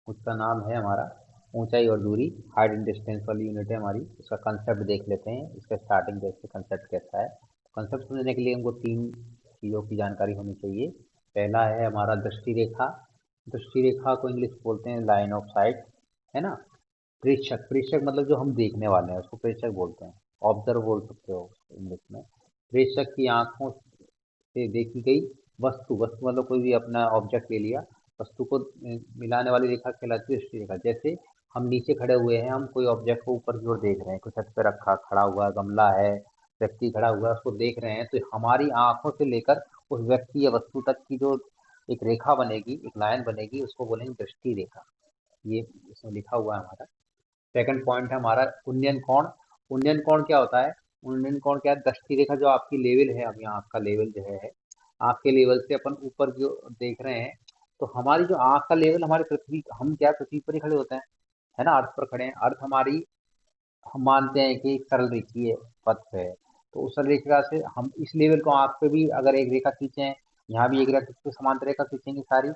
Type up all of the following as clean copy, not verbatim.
उसका नाम है हमारा ऊंचाई और दूरी, हाइट एंड डिस्टेंस वाली यूनिट है हमारी। इसका कंसेप्ट देख लेते हैं, इसका स्टार्टिंग कैसे कंसेप्ट कैसा है। कंसेप्ट समझने के लिए हमको तीन चीज़ों की जानकारी होनी चाहिए। पहला है हमारा दृष्टि रेखा। दृष्टि रेखा को इंग्लिश बोलते हैं लाइन ऑफ साइट, है ना। प्रेक्षक, प्रेक्षक मतलब जो हम देखने वाले हैं उसको प्रेक्षक बोलते हैं। ऑब्जर्व बोल सकते हो इंग्लिश में। प्रेक्षक की आंखों से देखी गई वस्तु, वस्तु मतलब कोई भी अपना ऑब्जेक्ट ले लिया, वस्तु को मिलाने वाली रेखा कहलाती है दृष्टि रेखा। जैसे हम नीचे खड़े हुए हैं, हम कोई ऑब्जेक्ट को ऊपर की ओर देख रहे हैं, कोई छत पे रखा खड़ा हुआ गमला है, व्यक्ति खड़ा हुआ है, उसको देख रहे हैं, तो हमारी आंखों से लेकर उस व्यक्ति या वस्तु तक की जो एक रेखा बनेगी, एक लाइन बनेगी, उसको बोलेंगे दृष्टि रेखा। ये इसमें लिखा हुआ है हमारा। सेकंड पॉइंट है हमारा उन्नयन कोण। उन्नयन कोण क्या होता है? उन्नयन कोण क्या है? दृष्टि रेखा जो आपकी लेवल है, अब यहाँ आपका लेवल जो है आपके लेवल से अपन ऊपर जो देख रहे हैं, तो हमारी जो आंख का लेवल, हमारी पृथ्वी, हम क्या पृथ्वी पर ही खड़े होते हैं, है ना, अर्थ पर खड़े हैं। अर्थ हमारी, हम मानते हैं कि एक सरल रेखीय पथ है, तो उस सरल रेखा से हम इस लेवल को आंख पे भी अगर एक रेखा खींचे, यहाँ भी एक रेखा तो समांतर रेखा खींचेंगे सारी,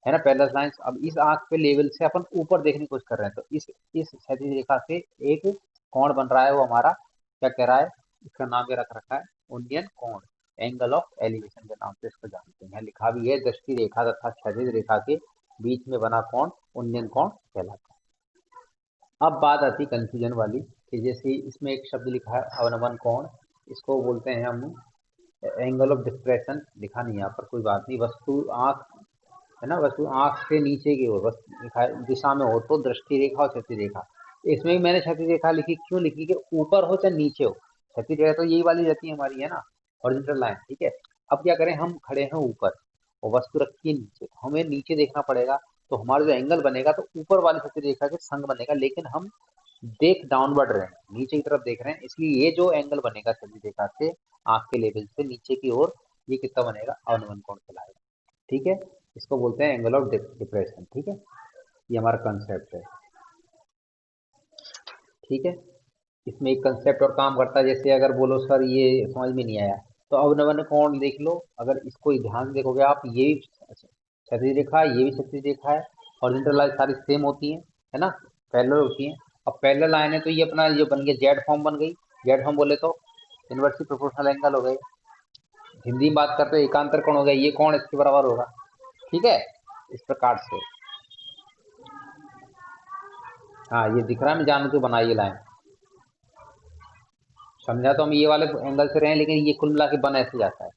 है ना, पैरेलल लाइंस। अब इस आंख पे लेवल से अपन ऊपर देखने की कोशिश कर रहे हैं, तो इस क्षैतिज रेखा से एक कोण बन रहा है, वो हमारा क्या कह रहा है? इसका नाम ये रख रखा है उन्नयन कोण, एंगल ऑफ एलिवेशन के नाम से इसको जानते हैं। यहाँ लिखा भी है दृष्टि रेखा तथा क्षैतिज रेखा के बीच में बना कोण उन्नयन कोण कहलाता है। अब बात आती कंफ्यूजन वाली, कि जैसे इसमें एक शब्द लिखा है अवनमन कोण, इसको बोलते हैं हम एंगल ऑफ डिप्रेशन। लिखा नहीं यहाँ पर, कोई बात नहीं। वस्तु आंख, है ना, वस्तु आंख से नीचे की ओर वस्तु दिशा में हो तो दृष्टि रेखा और क्षति रेखा। इसमें भी मैंने क्षति रेखा लिखी, क्यों लिखी? कि ऊपर हो चाहे नीचे हो, क्षति रेखा तो यही वाली रहती है हमारी, है ना, हॉरिजॉन्टल लाइन, ठीक है। अब क्या करें, हम खड़े हैं ऊपर और वस्तु रखी है नीचे, तो हमें नीचे देखना पड़ेगा, तो हमारा जो एंगल बनेगा तो ऊपर वाली क्षति रेखा के संग बनेगा, लेकिन हम देख डाउनवर्ड रहे हैं, नीचे की तरफ देख रहे हैं, इसलिए ये जो एंगल बनेगा क्षति रेखा से आंख के लेवल से नीचे की ओर, ये कितना बनेगा? अवनमन कोण कहलाएगा, ठीक है। इसको बोलते हैं एंगल ऑफ डिप्रेशन, ठीक है। ये हमारा कंसेप्ट है, ठीक है। इसमें एक कंसेप्ट और काम करता है, जैसे अगर बोलो सर ये समझ में नहीं आया, तो अवनमन कोण देख लो, अगर इसको ध्यान से देखोगे आप, ये भी क्षैतिज रेखा है, ये भी क्षैतिज रेखा है, हॉरिजॉन्टल लाइन सारी सेम होती है ना, पैरेलल होती हैं। अब पैरेलल लाइन है तो ये अपना ये बन गया, जेड फॉर्म बन गई। जेड फॉर्म बोले तो इनवर्सली प्रोपोर्शनल एंगल हो गए। हिंदी में बात करते हो एकांतर कोण हो गया, ये कोण इसके बराबर होगा, ठीक है, इस प्रकार से। हाँ, ये दिख रहा है, मैं जानू तो बनाई ये लाइन, समझा तो हम ये वाले एंगल से रहे हैं, लेकिन ये कुल मिला के बन ऐसे जाता है।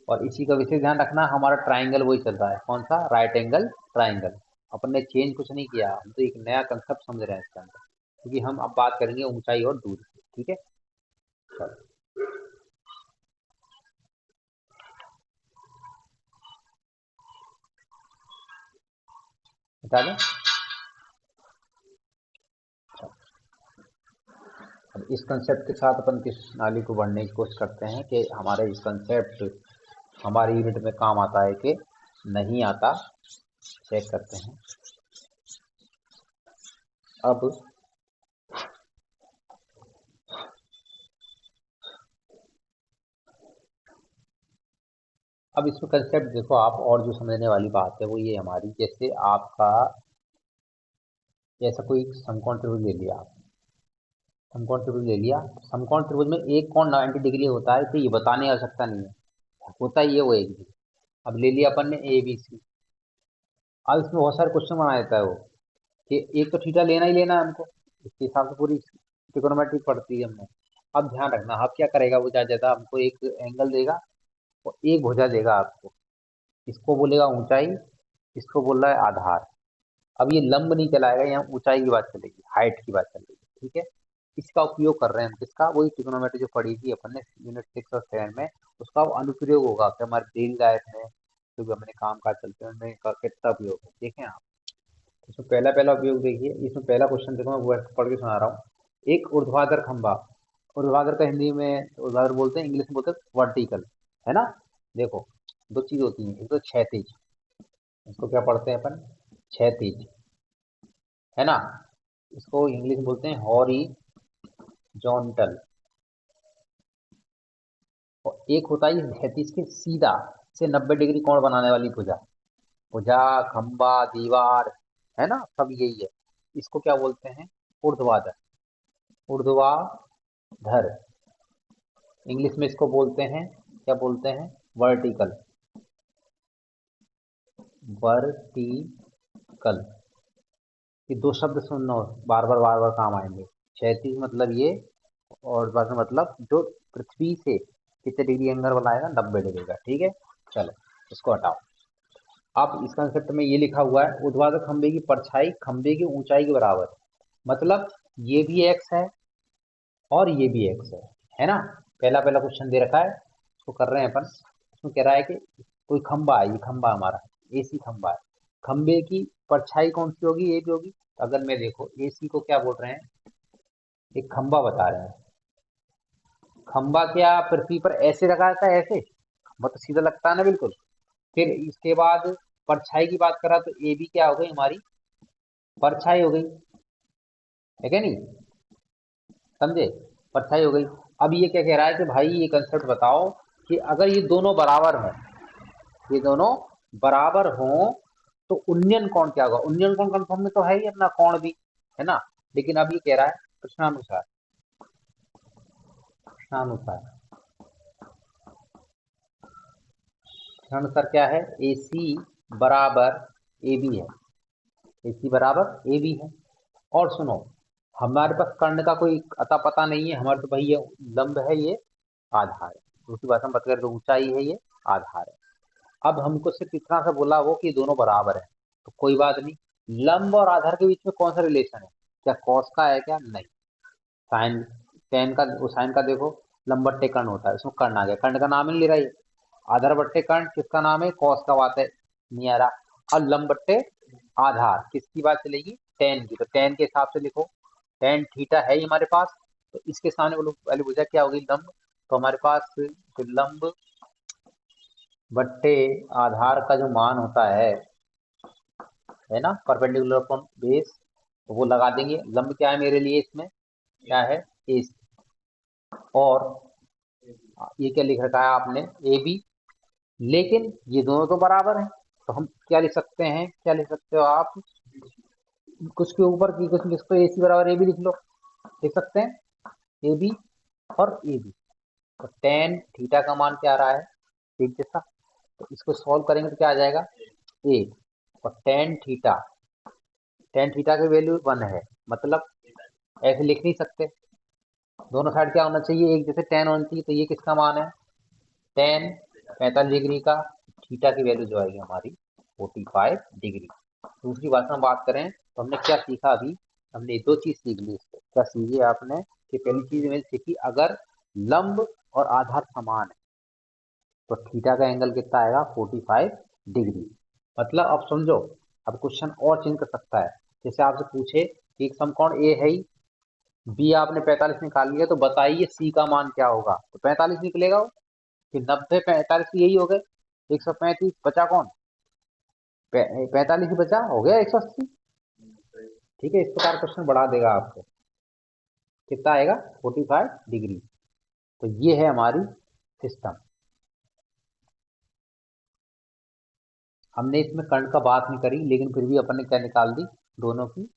और इसी का विशेष ध्यान रखना, हमारा ट्राइंगल वही चल रहा है, कौन सा? Right angle triangle. अपन ने चेंज कुछ नहीं किया, हम तो एक नया कंसेप्ट समझ रहे हैं इसके अंदर, क्योंकि हम अब बात करेंगे ऊंचाई और दूरी की, ठीक है। चलो, बता दें। अब इस कंसेप्ट के साथ अपन किस नाली को बढ़ने की कोशिश करते हैं, कि हमारे इस कंसेप्ट हमारी यूनिट में काम आता है कि नहीं आता, चेक करते हैं। अब अब इसमें कंसेप्ट देखो आप, और जो समझने वाली बात है वो ये हमारी, जैसे आपका ऐसा कोई समकोण त्रिभुज ले लिया आप, समकोण त्रिभुज ले लिया, समकोण त्रिभुज में एक कोण 90 डिग्री होता है, तो ये बताने की आवश्यकता नहीं है, होता ही है वो एक भी। अब ले लिया अपन ने ए बी सी। अब इसमें बहुत सारे क्वेश्चन बना देता है वो, कि एक तो थीटा लेना ही लेना है हमको, इसके हिसाब से पूरी ट्रिग्नोमेट्री पढ़ती है हमने। अब ध्यान रखना, अब क्या करेगा वो, ज्यादा ज्यादा हमको एक एंगल देगा और एक भुजा देगा आपको, इसको बोलेगा ऊंचाई, इसको बोल रहा है आधार। अब ये लंब नहीं चलाएगा, यहाँ ऊंचाई की बात चलेगी, हाइट की बात चलेगी, ठीक है। इसका उपयोग कर रहे हैं हम, किसका? वही ट्रिग्नोमेट्री जो पढ़ी थी अपन ने यूनिट 6 और 7 में, उसका अब अनुप्रयोग होगा कि हमारे डेली लाइफ में जो भी हमने काम काज चलते हैं उनमें इसका कितना उपयोग है, देखें आप। इसमें पहला पहला उपयोग देखिए, इसमें पहला क्वेश्चन देखो, मैं वो पढ़ के सुना रहा हूँ। एक ऊर्ध्वाधर खंभा, ऊर्ध्वाधर का हिंदी में ऊर्ध्वाधर बोलते हैं, इंग्लिश में बोलते हैं वर्टिकल, है ना। देखो, दो चीज होती है, एक तो क्षैतिज, इसको क्या पढ़ते हैं अपन? क्षैतिज, है ना। इसको इंग्लिश में बोलते हैं हॉरिजॉन्टल। और एक होता है क्षैतिज के सीधा से 90 डिग्री कोण बनाने वाली भुजा, भुजा, खंबा, दीवार, है ना, सब यही है। इसको क्या बोलते हैं? ऊर्ध्वाधर। ऊर्ध्वाधर। इंग्लिश में इसको बोलते हैं, क्या बोलते हैं? वर्टिकल। वर्टिकल। ये दो शब्द सुनना, बार बार काम आएंगे। क्षैतिज मतलब ये, और बाद में मतलब जो पृथ्वी से कितने डिग्री एंगल वाला आएगा, 90 डिग्री का। ठीक है, चलो इसको हटाओ। अब इस कंसेप्ट में ये लिखा हुआ है, ऊर्ध्वाधर खंभे की परछाई खंभे की ऊंचाई के बराबर है। मतलब ये भी एक्स है और ये भी एक्स है ना। पहला पहला क्वेश्चन दे रखा है, उसको कर रहे हैं अपन। उसमें कह रहा है कि कोई खंबा है, ये खंबा हमारा एसी खंबा है, खंबे की परछाई कौन सी होगी? ये भी होगी। अगर मैं देखो एसी को क्या बोल रहे हैं, एक खंबा बता रहे हैं। खंबा क्या पृथ्वी पर ऐसे रखा रहता है? ऐसे खंबा तो सीधा लगता है ना, बिल्कुल। फिर इसके बाद परछाई की बात करा तो ए भी क्या हो गई हमारी? परछाई हो गई, है क्या नहीं? समझे? परछाई हो गई। अब ये क्या कह रहा है कि भाई ये कंसेप्ट बताओ कि अगर ये दोनों बराबर हों, ये दोनों बराबर हों, तो उन्नयन कोण क्या होगा? उन्नयन कोण कंफर्म में तो है ही अपना कोण भी, है ना। लेकिन अब ये कह रहा है प्रश्नानुसार, प्रश्नानुसार, प्रश्नानुसार क्या है? ए सी बराबर ए बी है। ए सी बराबर ए बी है। और सुनो, हमारे पास कर्ण का कोई अता पता नहीं है, हमारे तो भाई ये लंब है, ये आधार है। दूसरी भाषा में बात करें तो ऊंचाई है, ये आधार है। अब हमको सिर्फ इतना सा बोला वो कि दोनों बराबर है, तो कोई बात नहीं। लंब और आधार के बीच में कौन सा रिलेशन है? क्या कॉस का है? क्या नहीं। साइन, टेन का, साइन का देखो, लंब बट्टे कर्ण होता है, इसमें कर्ण आ गया, कर्ण का नाम ही नहीं ले रहा है। आधार बट्टे कर्ण किसका नाम है? कॉस का बात है, नहीं आ रहा। और लंब बट्टे आधार किसकी बात चलेगी? टेन की। तो टेन के हिसाब से लिखो, टेन थीटा है ही हमारे पास। तो इसके सामने बोलो पहले भुजा क्या होगी? लंब। तो हमारे पास जो लंब बट्टे आधार का जो मान होता है ना, परपेंडिकुलर अपॉन बेस, तो वो लगा देंगे। लंब क्या है मेरे लिए इसमें? क्या है? ए। और ये क्या लिख रखा है आपने? A B. लेकिन ये दोनों तो बराबर हैं, तो हम क्या लिख सकते हैं? क्या लिख सकते हो आप? कुछ के ऊपर की कुछ लिख दो, ए सी बराबर ए बी लिख लो। लिख सकते हैं ए बी और ए बी। तो टेन थीटा का मान क्या आ रहा है? एक जैसा। तो इसको सॉल्व करेंगे तो क्या आ जाएगा? ए। और टेन थीटा की वैल्यू 1 है। मतलब ऐसे लिख नहीं सकते, दोनों साइड क्या होना चाहिए? एक जैसे टेन होनी चाहिए। तो ये किसका मान है? टेन 45 डिग्री का। थीटा की वैल्यू जो आएगी हमारी 45 डिग्री। दूसरी भाषा में बात करें तो हमने क्या सीखा अभी? हमने दो चीज सीख ली इससे। क्या सीखी आपने? कि पहली चीज मैंने सीखी, अगर लंब और आधार समान है तो थीटा का एंगल कितना आएगा? 45 डिग्री। मतलब अब समझो, अब क्वेश्चन और चेंज कर सकता है। जैसे आपसे पूछे कि एक समकोण ए है, बी आपने 45 निकाल लिया, तो बताइए सी का मान क्या होगा? तो 45 निकलेगा वो। कि 90 45 यही हो गए, 135 बचा कौन? 45 ही बचा, हो गया 180। ठीक है, इस प्रकार क्वेश्चन बढ़ा देगा आपको। कितना आएगा? 45 डिग्री। तो ये है हमारी सिस्टम। हमने इसमें कर्ण का बात नहीं करी, लेकिन फिर भी अपन ने क्या निकाल दी? दोनों की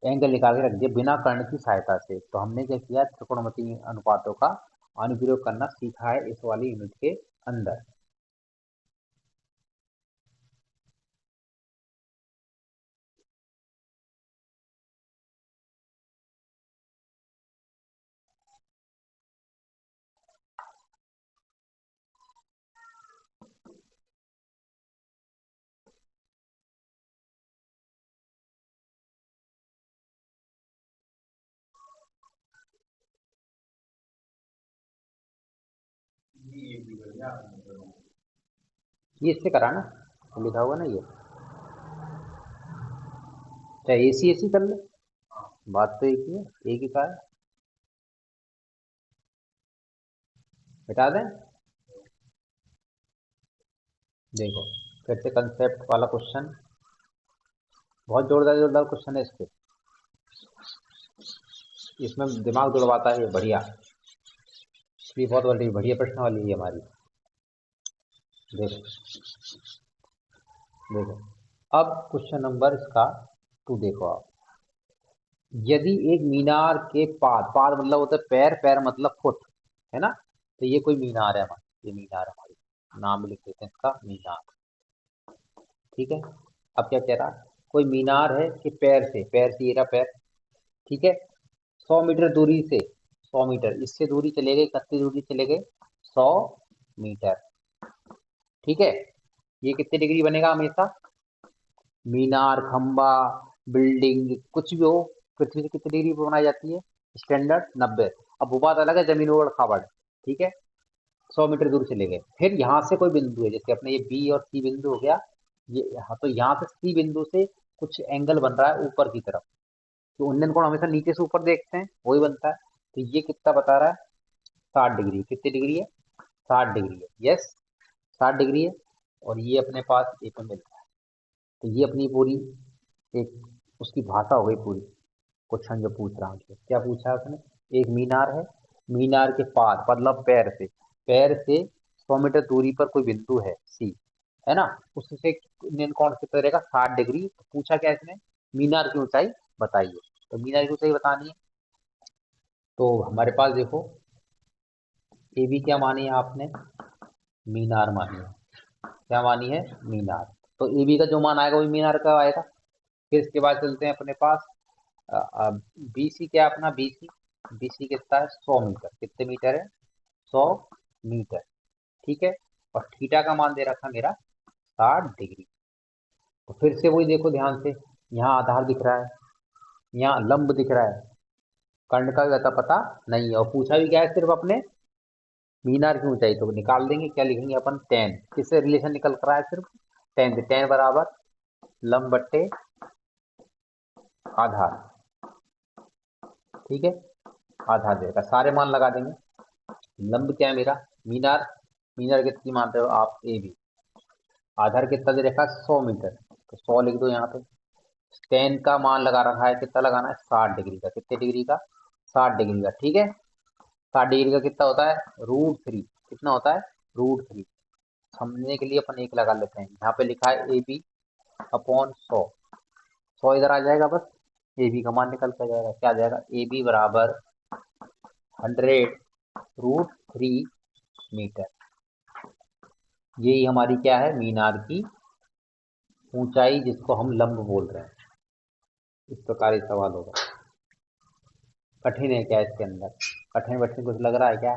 एंगल निकाल के रख दिया बिना कर्ण की सहायता से। तो हमने क्या किया? त्रिकोणमितीय अनुपातों का अनुप्रयोग करना सीखा है इस वाली यूनिट के अंदर। ये इससे करा ना, तो लिखा हुआ ना ये, चाहे एसी एसी कर ले, बात तो एक ही है, एक ही का है। हटा दें। देखो, फिर से कंसेप्ट वाला क्वेश्चन, बहुत जोरदार जोरदार क्वेश्चन है इसके। इसमें दिमाग दौड़वाता है ये, बढ़िया। ये बहुत बड़ी बढ़िया प्रश्न वाली है हमारी। देखो, देखो, अब क्वेश्चन नंबर इसका 2 देखो आप। यदि एक मीनार के पाद, पाद मतलब होता है पैर, पैर मतलब फुट, है ना। तो ये कोई मीनार है हमारी, ये मीनार हमारी, नाम लिख देते हैं इसका मीनार। ठीक है। अब क्या कह रहा है, कोई मीनार है कि पैर से, पैर से ये रहा पैर, ठीक है, 100 मीटर दूरी से, 100 मीटर इससे दूरी चले गए, कितनी दूरी चले गए, 100 मीटर। ठीक है। ये कितने डिग्री बनेगा हमेशा, मीनार, खंबा, बिल्डिंग कुछ भी हो, पृथ्वी से कितनी डिग्री पर बनाई जाती है, स्टैंडर्ड 90। अब वो बात अलग है जमीन और खाबड़, ठीक है। 100 मीटर दूर चले गए, फिर यहाँ से कोई बिंदु है, जैसे अपने ये बी और सी बिंदु हो गया, ये यहाँ, तो यहाँ से सी बिंदु से कुछ एंगल बन रहा है ऊपर की तरफ। तो उन्नयन कोण हमेशा नीचे से ऊपर देखते हैं, वही बनता है। तो ये कितना बता रहा है, 60 डिग्री। कितनी डिग्री है, 60 डिग्री है, यस 60 डिग्री है। और ये अपने पास ए पे मिलता है। तो ये अपनी पूरी एक उसकी भाषा हो गई पूरी। क्वेश्चन जो पूछ रहा हूँ, क्या पूछा है उसने, एक मीनार है, मीनार के पास मतलब पैर से, पैर से 100 मीटर दूरी पर कोई बिंदु है सी, है ना, उससे इंडियन कोण कितना रहेगा, 60 डिग्री। तो पूछा क्या इसने, मीनार की ऊंचाई बताइए। तो मीनार की ऊंचाई बतानी है, तो हमारे पास देखो, ए बी क्या मानी है आपने, मीनार मानी है, क्या मानी है, मीनार। तो ए बी का जो मान आएगा वही मीनार का आएगा। फिर इसके बाद चलते हैं अपने पास, बी सी, क्या अपना बी सी, बी सी कितना है, 100 मीटर, कितने मीटर है, 100 मीटर। ठीक है। और थीटा का मान दे रखा मेरा 60 डिग्री। तो फिर से वही देखो ध्यान से, यहाँ आधार दिख रहा है, यहाँ लंब दिख रहा है, कर्ण का भी पता नहीं है, और पूछा भी क्या है, सिर्फ अपने मीनार की ऊंचाई। तो निकाल देंगे, क्या लिखेंगे अपन, टेन, किससे रिलेशन निकल कर रहा है, सिर्फ टेन से, टेन बराबर लंब बट्टे आधार। ठीक है, आधार देगा, सारे मान लगा देंगे। लंब क्या है मेरा, मीनार, मीनार कितनी मानते हो आप, ए बी, आधार कितना दे रखा है, 100 मीटर, तो 100 लिख दो यहाँ पे। टेन का मान लगा रखा है, कितना लगाना है, 60 डिग्री का, कितने डिग्री का, 60 डिग्री का। ठीक है, 60 डिग्री का कितना होता है, √3, कितना होता है, √3। समझने के लिए अपन एक लगा लेते हैं, यहाँ पे लिखा है ए बी अपॉन 100, 100 इधर आ जाएगा, बस ए बी का मान निकल के आ जाएगा, क्या आ जाएगा, ए बी बराबर 100√3 मीटर। यही हमारी क्या है, मीनार की ऊंचाई, जिसको हम लंब बोल रहे हैं। इस प्रकार ये सवाल होगा। कठिन है क्या इसके अंदर, कठिन वठिन कुछ लग रहा है क्या।